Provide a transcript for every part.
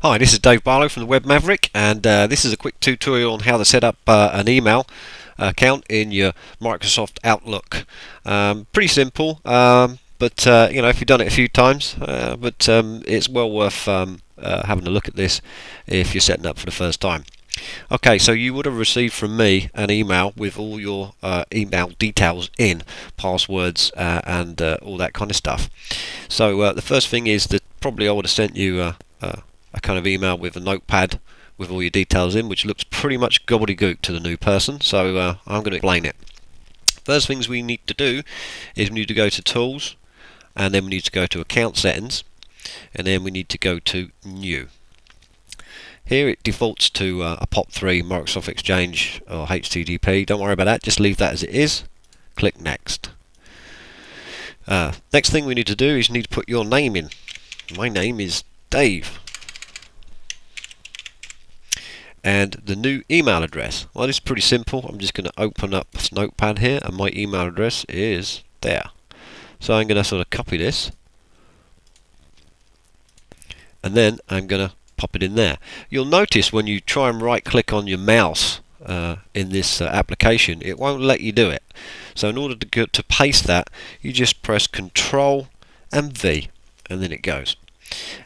Hi, this is Dave Barlow from the Web Maverick, and this is a quick tutorial on how to set up an email account in your Microsoft Outlook. Pretty simple, but if you've done it a few times, it's well worth having a look at this if you're setting up for the first time. Okay, so you would have received from me an email with all your email details in, passwords and all that kind of stuff. So the first thing is that probably I would have sent you a kind of email with a notepad with all your details in, which looks pretty much gobbledygook to the new person, so I'm going to explain it. First things we need to do is we need to go to Tools, and then we need to go to Account Settings, and then we need to go to New. Here it defaults to a POP3 Microsoft Exchange or HTTP. Don't worry about that, just leave that as it is. Click Next. Next thing we need to do is you need to put your name in. My name is Dave. And the new email address. Well, it's pretty simple. I'm just going to open up this notepad here, and my email address is there. So I'm going to sort of copy this, and then I'm going to pop it in there. You'll notice when you try and right click on your mouse in this application, it won't let you do it. So in order to paste that, you just press Control and V, and then it goes.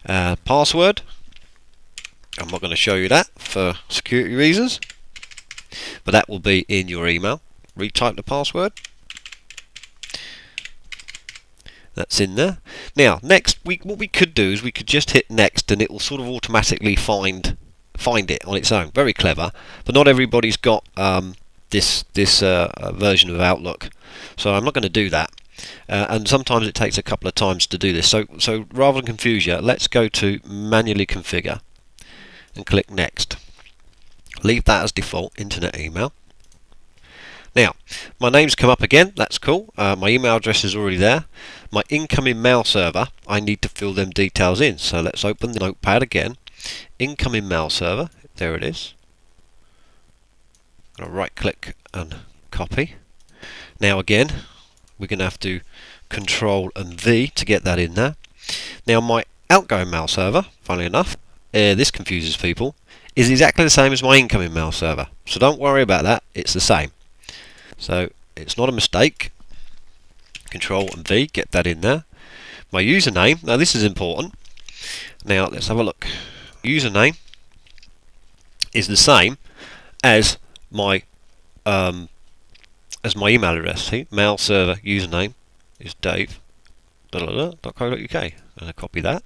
Password, I'm not going to show you that for security reasons, but that will be in your email. Retype the password. That's in there. Now, next, what we could do is we could just hit Next, and it will sort of automatically find it on its own. Very clever, but not everybody's got this version of Outlook, so I'm not going to do that. And sometimes it takes a couple of times to do this. So rather than confuse you, let's go to Manually Configure and click Next. Leave that as default, Internet Email. Now, my name's come up again, that's cool. My email address is already there. My incoming mail server, I need to fill them details in. So let's open the notepad again. Incoming mail server, there it is. I'm going to right click and copy. Now again, we're going to have to Control and V to get that in there. Now my outgoing mail server, funnily enough, this confuses people, is exactly the same as my incoming mail server. So don't worry about that, it's the same. So it's not a mistake. Control and V, get that in there. My username, now this is important. Now let's have a look. Username is the same as my email address. See, mail server username is dave.co.uk. I'm going to copy that.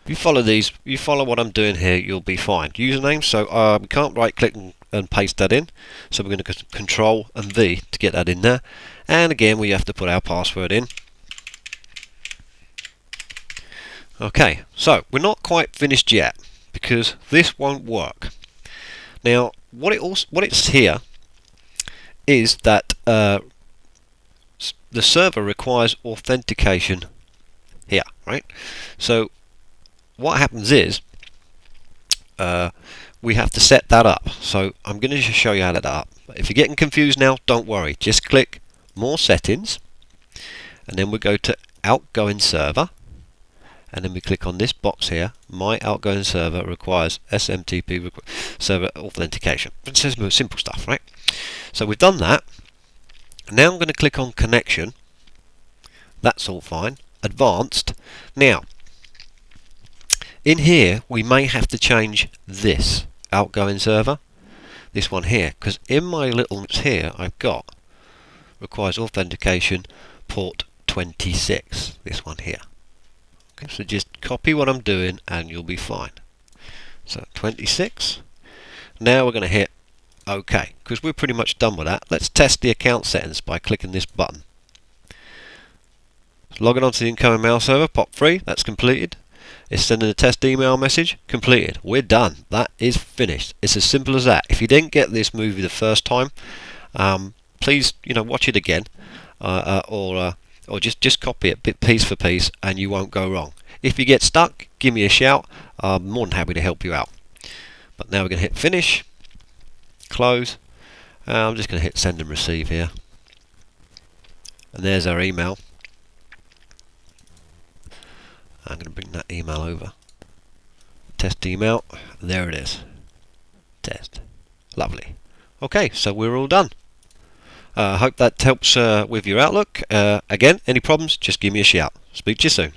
If you follow these, you follow what I'm doing here, you'll be fine. Username, so we can't right click and paste that in, so we're going to Control and V to get that in there, and again we have to put our password in. Okay, so we're not quite finished yet because this won't work. Now what it's here is that the server requires authentication here, right? So what happens is we have to set that up. So I'm going to just show you how to set that up. If you're getting confused now, don't worry. Just click More Settings, and then we go to Outgoing Server, and then we click on this box here. My outgoing server requires SMTP server authentication. It's just simple stuff, right? So we've done that. Now I'm going to click on Connection. That's all fine. Advanced. Now, in here we may have to change this outgoing server, this one here, because in my little here I've got requires authentication port 26, this one here. Okay, so just copy what I'm doing and you'll be fine. So 26. Now we're going to hit OK, because we're pretty much done with that. Let's test the account settings by clicking this button. Logging onto the incoming mail server, POP3, that's completed. It's sending a test email message, completed. We're done. That is finished. It's as simple as that. If you didn't get this movie the first time, please, watch it again, or just copy it piece for piece, and you won't go wrong. If you get stuck, give me a shout. I'm more than happy to help you out. But now we're going to hit Finish, Close. I'm just going to hit Send and Receive here, and there's our email. I'm going to bring that email over. Test email. There it is. Test. Lovely. Okay, so we're all done. I hope that helps with your Outlook. Again, any problems, just give me a shout. Speak to you soon.